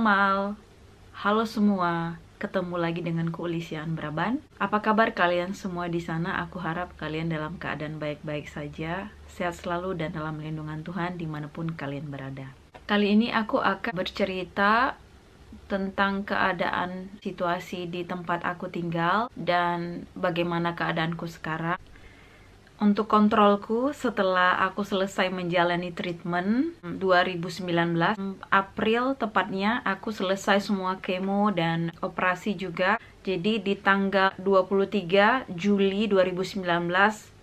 Kamal. Halo semua, ketemu lagi dengan Keulisian Braban. Apa kabar kalian semua di sana? Aku harap kalian dalam keadaan baik-baik saja, sehat selalu dan dalam lindungan Tuhan dimanapun kalian berada. Kali ini aku akan bercerita tentang keadaan situasi di tempat aku tinggal dan bagaimana keadaanku sekarang. Untuk kontrolku setelah aku selesai menjalani treatment 2019 April tepatnya, aku selesai semua kemo dan operasi juga. Jadi di tanggal 23 Juli 2019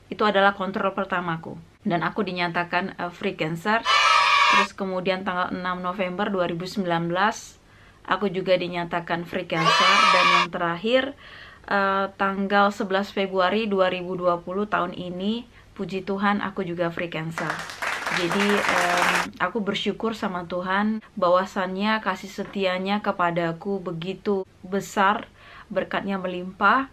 itu adalah kontrol pertamaku dan aku dinyatakan free cancer. Terus kemudian tanggal 6 November 2019 aku juga dinyatakan free cancer, dan yang terakhir tanggal 11 Februari 2020 tahun ini, puji Tuhan aku juga free cancer. Jadi aku bersyukur sama Tuhan bahwasannya kasih setianya kepadaku begitu besar, berkatnya melimpah,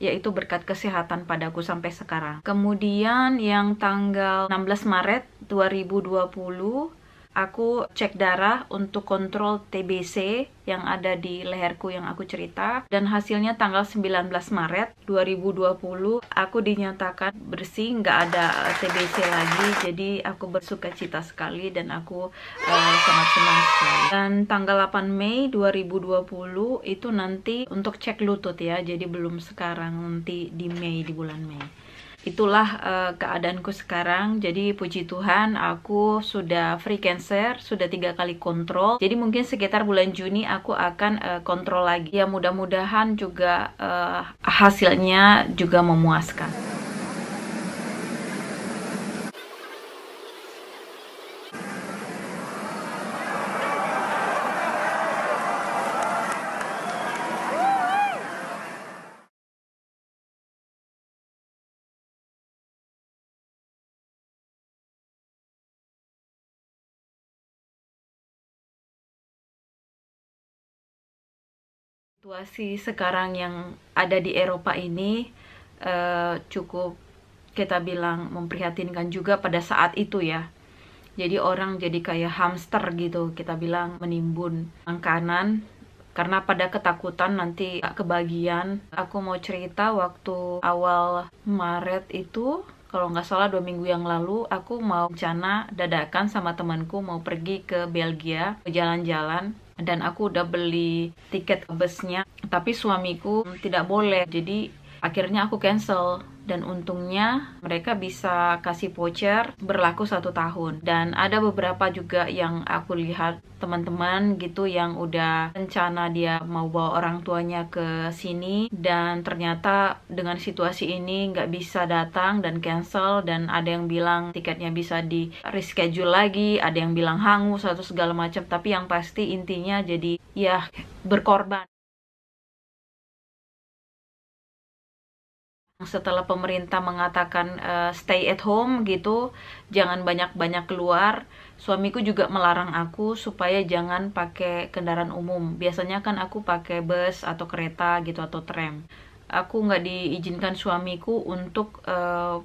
yaitu berkat kesehatan padaku sampai sekarang. Kemudian yang tanggal 16 Maret 2020 aku cek darah untuk kontrol TBC yang ada di leherku yang aku cerita, dan hasilnya tanggal 19 Maret 2020 aku dinyatakan bersih, nggak ada TBC lagi. Jadi aku bersuka cita sekali dan aku sangat senang sekali. Dan tanggal 8 Mei 2020 itu nanti untuk cek lutut ya, jadi belum sekarang, nanti di Mei, di bulan Mei. Itulah keadaanku sekarang. Jadi puji Tuhan aku sudah free cancer, sudah 3 kali kontrol. Jadi mungkin sekitar bulan Juni aku akan kontrol lagi. Ya mudah-mudahan juga hasilnya juga memuaskan. Situasi sekarang yang ada di Eropa ini cukup kita bilang memprihatinkan juga pada saat itu ya. Jadi orang jadi kayak hamster gitu, kita bilang, menimbun makanan karena pada ketakutan nanti kebagian. Aku mau cerita waktu awal Maret itu, kalau nggak salah 2 minggu yang lalu, aku mau rencana dadakan sama temanku mau pergi ke Belgia, jalan-jalan. Dan aku udah beli tiket busnya, tapi suamiku tidak boleh. Jadi akhirnya aku cancel. Dan untungnya mereka bisa kasih voucher berlaku 1 tahun. Dan ada beberapa juga yang aku lihat teman-teman gitu yang udah rencana dia mau bawa orang tuanya ke sini, dan ternyata dengan situasi ini nggak bisa datang dan cancel. Dan ada yang bilang tiketnya bisa di reschedule lagi, ada yang bilang hangus atau segala macam. Tapi yang pasti intinya jadi ya berkorban. Setelah pemerintah mengatakan stay at home gitu, jangan banyak-banyak keluar, suamiku juga melarang aku supaya jangan pakai kendaraan umum. Biasanya kan aku pakai bus atau kereta gitu atau tram. Aku nggak diizinkan suamiku untuk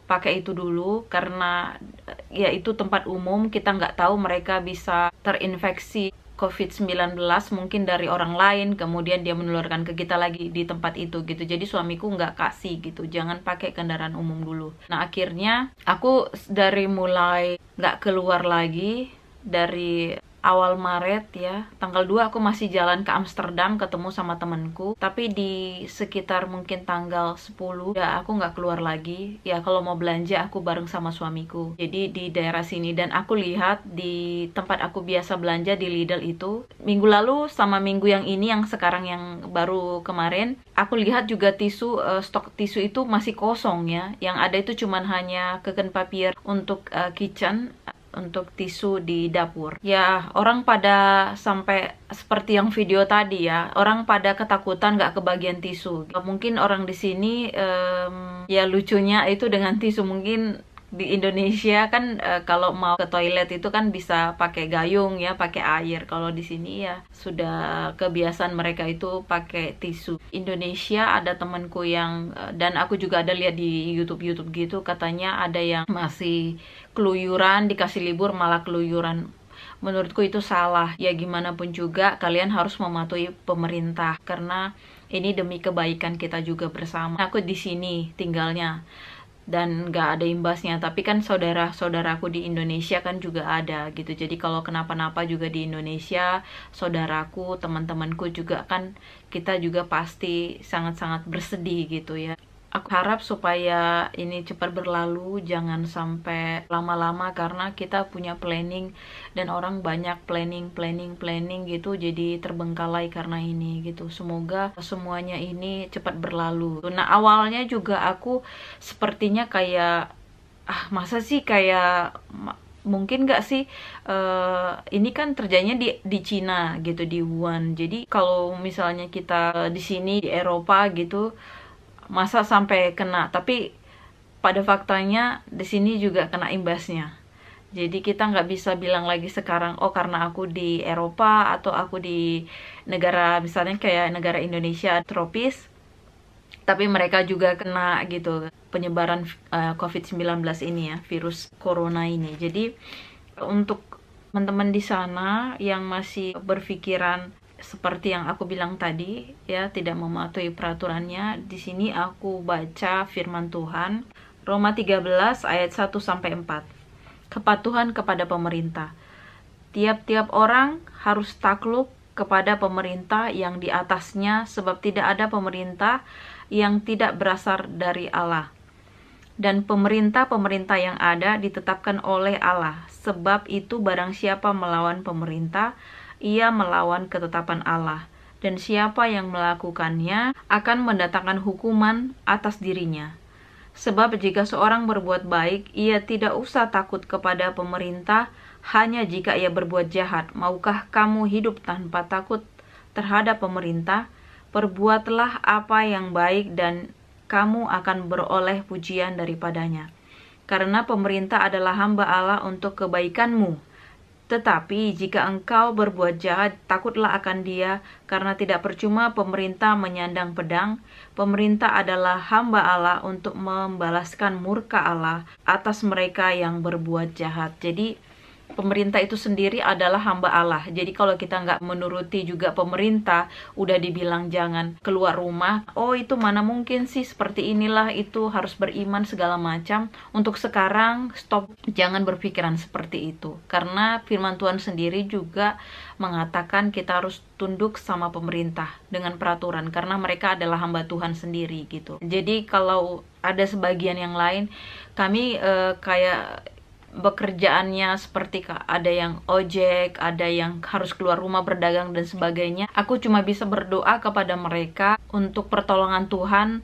pakai itu dulu karena ya itu tempat umum, kita nggak tahu mereka bisa terinfeksi COVID-19 mungkin dari orang lain, kemudian dia menularkan ke kita lagi di tempat itu gitu. Jadi suamiku nggak kasih gitu, jangan pakai kendaraan umum dulu. Nah akhirnya aku dari mulai nggak keluar lagi dari awal Maret ya, tanggal 2 aku masih jalan ke Amsterdam ketemu sama temanku, tapi di sekitar mungkin tanggal 10 ya aku nggak keluar lagi ya. Kalau mau belanja aku bareng sama suamiku, jadi di daerah sini. Dan aku lihat di tempat aku biasa belanja di Lidl itu, minggu lalu sama minggu yang ini yang sekarang yang baru kemarin, aku lihat juga tisu, stok tisu itu masih kosong ya. Yang ada itu cuman hanya keken papier untuk kitchen, untuk tisu di dapur. Ya orang pada sampai seperti yang video tadi ya, orang pada ketakutan nggak kebagian tisu. Mungkin orang di sini ya lucunya itu dengan tisu, mungkin di Indonesia kan kalau mau ke toilet itu kan bisa pakai gayung ya, pakai air. Kalau di sini ya sudah kebiasaan mereka itu pakai tisu. Indonesia ada temanku yang dan aku juga ada lihat di YouTube gitu, katanya ada yang masih keluyuran, dikasih libur malah keluyuran menurutku itu salah. Ya gimana pun juga kalian harus mematuhi pemerintah karena ini demi kebaikan kita juga bersama. Aku di sini tinggalnya dan nggak ada imbasnya, tapi kan saudara-saudaraku di Indonesia kan juga ada gitu. Jadi kalau kenapa-napa juga di Indonesia, saudaraku, teman-temanku juga kan, kita juga pasti sangat-sangat bersedih gitu ya. Aku harap supaya ini cepat berlalu, jangan sampai lama-lama karena kita punya planning dan orang banyak planning gitu, jadi terbengkalai karena ini gitu. Semoga semuanya ini cepat berlalu. Nah, awalnya juga aku sepertinya kayak masa sih kayak mungkin nggak sih ini kan terjadinya di Cina gitu, di Wuhan. Jadi kalau misalnya kita di sini di Eropa gitu, masa sampai kena, tapi pada faktanya di sini juga kena imbasnya. Jadi kita nggak bisa bilang lagi sekarang, oh karena aku di Eropa atau aku di negara misalnya kayak negara Indonesia tropis, tapi mereka juga kena gitu penyebaran COVID-19 ini ya, virus corona ini. Jadi untuk teman-teman di sana yang masih berpikiran seperti yang aku bilang tadi ya, tidak mematuhi peraturannya, di sini aku baca firman Tuhan Roma 13 ayat 1 sampai 4. Kepatuhan kepada pemerintah. Tiap-tiap orang harus takluk kepada pemerintah yang di atasnya, sebab tidak ada pemerintah yang tidak berasal dari Allah. Dan pemerintah-pemerintah yang ada ditetapkan oleh Allah. Sebab itu barang siapa melawan pemerintah, ia melawan ketetapan Allah, dan siapa yang melakukannya akan mendatangkan hukuman atas dirinya. Sebab jika seorang berbuat baik, ia tidak usah takut kepada pemerintah, hanya jika ia berbuat jahat. Maukah kamu hidup tanpa takut terhadap pemerintah? Perbuatlah apa yang baik dan kamu akan beroleh pujian daripadanya. Karena pemerintah adalah hamba Allah untuk kebaikanmu. Tetapi jika engkau berbuat jahat, takutlah akan dia, karena tidak percuma pemerintah menyandang pedang. Pemerintah adalah hamba Allah untuk membalaskan murka Allah atas mereka yang berbuat jahat. Jadi pemerintah itu sendiri adalah hamba Allah. Jadi kalau kita nggak menuruti juga pemerintah, udah dibilang jangan keluar rumah, oh itu mana mungkin sih, seperti inilah, itu harus beriman segala macam. Untuk sekarang stop, jangan berpikiran seperti itu, karena firman Tuhan sendiri juga mengatakan kita harus tunduk sama pemerintah dengan peraturan, karena mereka adalah hamba Tuhan sendiri gitu. Jadi kalau ada sebagian yang lain, kami kayak bekerjaannya seperti ada yang ojek, ada yang harus keluar rumah berdagang dan sebagainya. Aku cuma bisa berdoa kepada mereka untuk pertolongan Tuhan,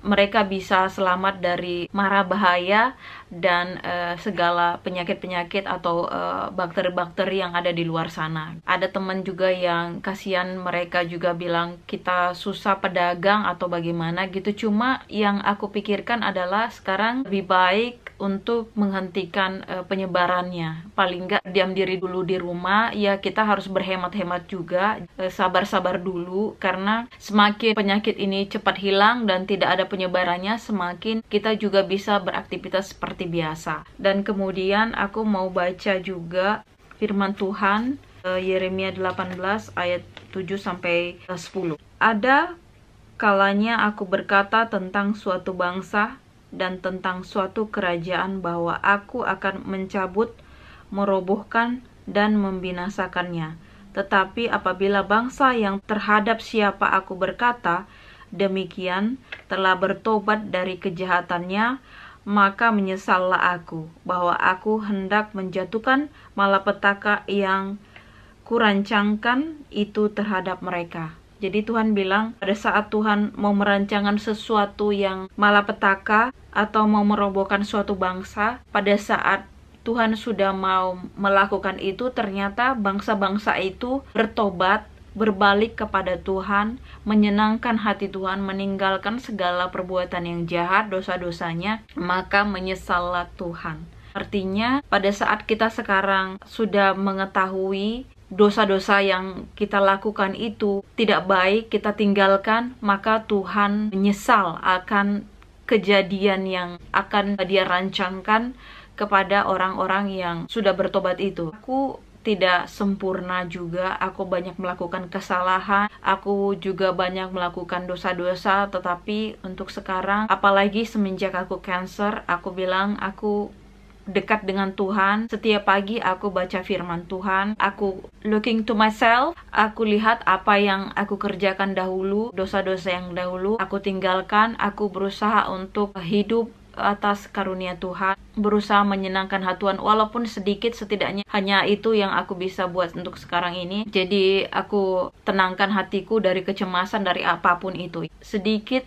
mereka bisa selamat dari mara bahaya dan segala penyakit-penyakit atau bakteri-bakteri yang ada di luar sana. Ada teman juga yang kasihan, mereka juga bilang kita susah pedagang atau bagaimana gitu. Cuma yang aku pikirkan adalah sekarang lebih baik untuk menghentikan penyebarannya. Paling nggak diam diri dulu di rumah. Ya kita harus berhemat-hemat juga, sabar-sabar dulu, karena semakin penyakit ini cepat hilang dan tidak ada penyebarannya, semakin kita juga bisa beraktivitas seperti biasa. Dan kemudian aku mau baca juga firman Tuhan Yeremia 18 ayat 7 sampai 10. Ada kalanya aku berkata tentang suatu bangsa dan tentang suatu kerajaan bahwa aku akan mencabut, merobohkan, dan membinasakannya. Tetapi apabila bangsa yang terhadap siapa aku berkata demikian telah bertobat dari kejahatannya, maka menyesallah aku bahwa aku hendak menjatuhkan malapetaka yang kurancangkan itu terhadap mereka. Jadi Tuhan bilang pada saat Tuhan mau merancangkan sesuatu yang malapetaka atau mau merobohkan suatu bangsa, pada saat Tuhan sudah mau melakukan itu, ternyata bangsa-bangsa itu bertobat, berbalik kepada Tuhan, menyenangkan hati Tuhan, meninggalkan segala perbuatan yang jahat, dosa-dosanya, maka menyesallah Tuhan. Artinya pada saat kita sekarang sudah mengetahui dosa-dosa yang kita lakukan itu tidak baik, kita tinggalkan, maka Tuhan menyesal akan kejadian yang akan Dia rancangkan kepada orang-orang yang sudah bertobat itu. Aku tidak sempurna juga. Aku banyak melakukan kesalahan, aku juga banyak melakukan dosa-dosa. Tetapi untuk sekarang, apalagi semenjak aku cancer, aku bilang aku dekat dengan Tuhan. Setiap pagi aku baca firman Tuhan, aku looking to myself, aku lihat apa yang aku kerjakan dahulu, dosa-dosa yang dahulu aku tinggalkan. Aku berusaha untuk hidup atas karunia Tuhan, berusaha menyenangkan hati Tuhan walaupun sedikit, setidaknya hanya itu yang aku bisa buat untuk sekarang ini. Jadi aku tenangkan hatiku dari kecemasan, dari apapun itu. Sedikit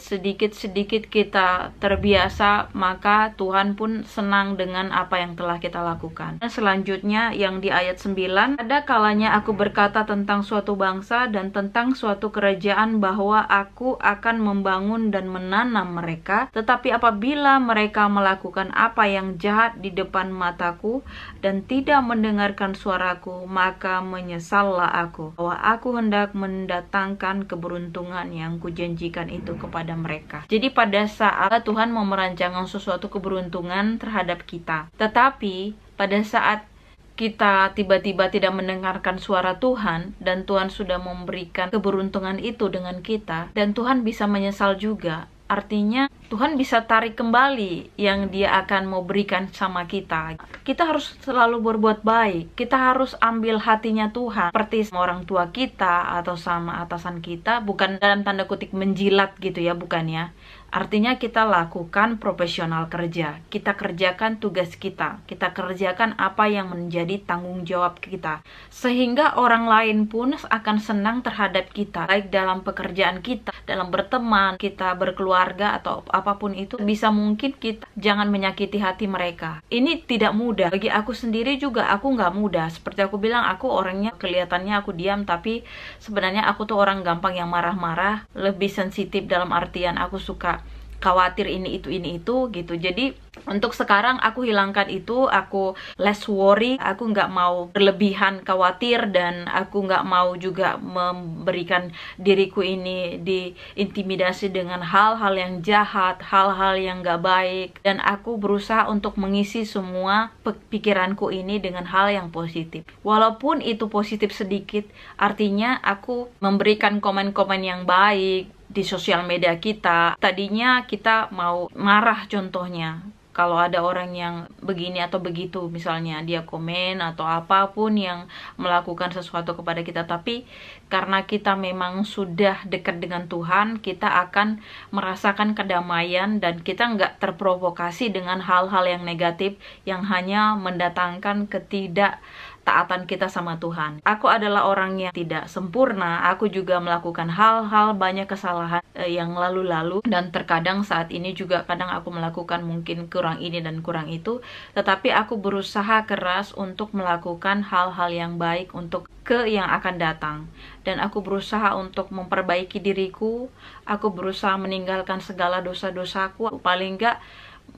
kita terbiasa, maka Tuhan pun senang dengan apa yang telah kita lakukan. Dan selanjutnya yang di ayat 9, ada kalanya aku berkata tentang suatu bangsa dan tentang suatu kerajaan bahwa aku akan membangun dan menanam mereka, tetapi apabila mereka melakukan apa yang jahat di depan mataku dan tidak mendengarkan suaraku, maka menyesallah aku bahwa aku hendak mendatangkan keberuntungan yang kujanjikan itu kepada mereka. Jadi pada saat Tuhan mau merancangkan sesuatu keberuntungan terhadap kita, tetapi pada saat kita tiba-tiba tidak mendengarkan suara Tuhan, dan Tuhan sudah memberikan keberuntungan itu dengan kita, dan Tuhan bisa menyesal juga. Artinya Tuhan bisa tarik kembali yang Dia akan mau berikan sama kita. Kita harus selalu berbuat baik. Kita harus ambil hatinya Tuhan, seperti sama orang tua kita atau sama atasan kita. Bukan dalam tanda kutip menjilat gitu ya, bukan ya. Artinya kita lakukan profesional kerja. Kita kerjakan tugas kita. Kita kerjakan apa yang menjadi tanggung jawab kita. Sehingga orang lain pun akan senang terhadap kita. Baik dalam pekerjaan kita, dalam berteman, kita berkeluarga, atau apapun itu. Bisa mungkin kita jangan menyakiti hati mereka. Ini tidak mudah. Bagi aku sendiri juga aku nggak mudah. Seperti aku bilang, aku orangnya kelihatannya aku diam. Tapi sebenarnya aku tuh orang gampang yang marah-marah. Lebih sensitif dalam artian aku suka khawatir ini itu gitu. Jadi untuk sekarang aku hilangkan itu, aku less worry, aku nggak mau berlebihan khawatir, dan aku nggak mau juga memberikan diriku ini diintimidasi dengan hal-hal yang jahat, hal-hal yang nggak baik. Dan aku berusaha untuk mengisi semua pikiranku ini dengan hal yang positif, walaupun itu positif sedikit. Artinya aku memberikan komen-komen yang baik di sosial media kita. Tadinya kita mau marah, contohnya kalau ada orang yang begini atau begitu, misalnya dia komen atau apapun yang melakukan sesuatu kepada kita, tapi karena kita memang sudah dekat dengan Tuhan, kita akan merasakan kedamaian dan kita nggak terprovokasi dengan hal-hal yang negatif yang hanya mendatangkan ketidaktaatan kita sama Tuhan. Aku adalah orang yang tidak sempurna. Aku juga melakukan hal-hal, banyak kesalahan yang lalu-lalu, dan terkadang saat ini juga kadang aku melakukan mungkin kurang ini dan kurang itu. Tetapi aku berusaha keras untuk melakukan hal-hal yang baik untuk yang akan datang, dan aku berusaha untuk memperbaiki diriku. Aku berusaha meninggalkan segala dosa-dosaku, paling enggak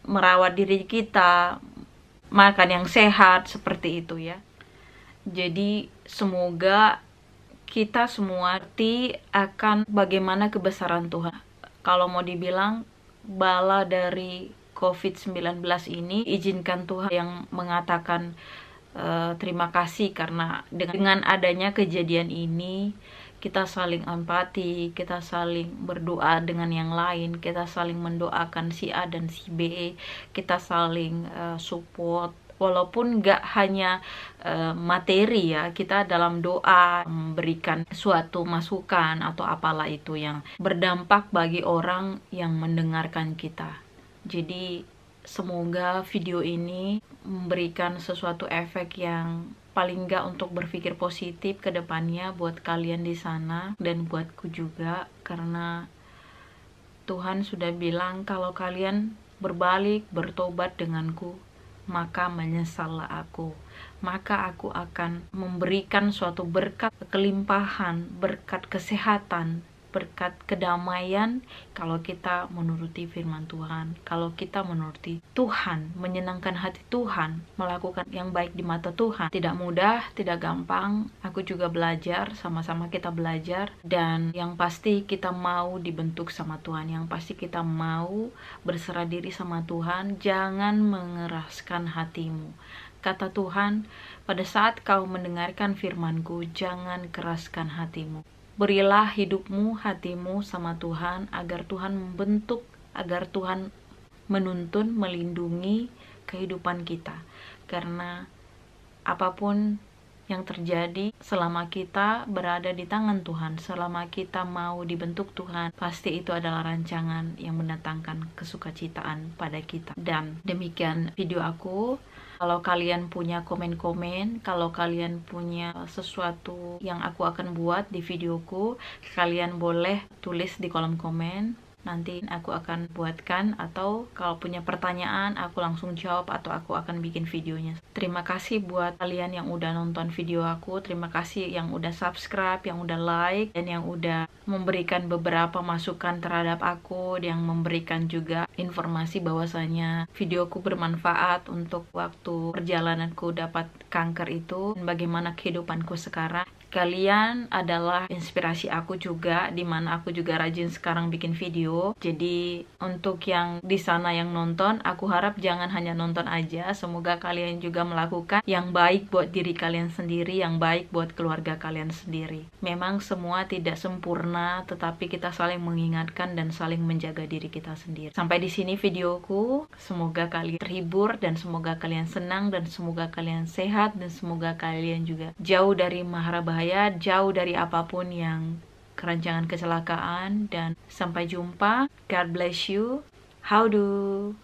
merawat diri kita, makan yang sehat, seperti itu ya. Jadi semoga kita semua ngerti akan bagaimana kebesaran Tuhan. Kalau mau dibilang bala dari COVID-19 ini, izinkan Tuhan yang mengatakan terima kasih, karena dengan adanya kejadian ini kita saling empati, kita saling berdoa dengan yang lain, kita saling mendoakan si A dan si B, kita saling support. Walaupun gak hanya materi ya, kita dalam doa memberikan suatu masukan atau apalah itu yang berdampak bagi orang yang mendengarkan kita. Jadi semoga video ini memberikan sesuatu efek yang paling nggak untuk berpikir positif ke depannya buat kalian di sana dan buatku juga, karena Tuhan sudah bilang kalau kalian berbalik, bertobat denganku, maka menyesallah aku. Maka aku akan memberikan suatu berkat kelimpahan, berkat kesehatan, berkat kedamaian kalau kita menuruti firman Tuhan, kalau kita menuruti Tuhan, menyenangkan hati Tuhan, melakukan yang baik di mata Tuhan. Tidak mudah, tidak gampang. Aku juga belajar, sama-sama kita belajar, dan yang pasti kita mau dibentuk sama Tuhan, yang pasti kita mau berserah diri sama Tuhan. Jangan mengeraskan hatimu, Kata Tuhan, pada saat kau mendengarkan firman-Ku, jangan keraskan hatimu. Berilah hidupmu, hatimu sama Tuhan, agar Tuhan membentuk, agar Tuhan menuntun, melindungi kehidupan kita. Karena apapun yang terjadi, selama kita berada di tangan Tuhan, selama kita mau dibentuk Tuhan, pasti itu adalah rancangan yang mendatangkan kesukacitaan pada kita. Dan demikian video aku. Kalau kalian punya komen-komen, kalau kalian punya sesuatu yang aku akan buat di videoku, kalian boleh tulis di kolom komen. Nanti aku akan buatkan, atau kalau punya pertanyaan aku langsung jawab, atau aku akan bikin videonya. Terima kasih buat kalian yang udah nonton video aku, terima kasih yang udah subscribe, yang udah like, dan yang udah memberikan beberapa masukan terhadap aku, yang memberikan juga informasi bahwasanya videoku bermanfaat untuk waktu perjalananku dapat kanker itu, dan bagaimana kehidupanku sekarang. Kalian adalah inspirasi aku juga, dimana aku juga rajin sekarang bikin video. Jadi untuk yang di sana yang nonton, aku harap jangan hanya nonton aja. Semoga kalian juga melakukan yang baik buat diri kalian sendiri, yang baik buat keluarga kalian sendiri. Memang semua tidak sempurna, tetapi kita saling mengingatkan dan saling menjaga diri kita sendiri. Sampai di sini videoku. Semoga kalian terhibur, dan semoga kalian senang, dan semoga kalian sehat, dan semoga kalian juga jauh dari mara bahaya, jauh dari apapun yang kerancangan kecelakaan. Dan sampai jumpa. God bless you. Howdo.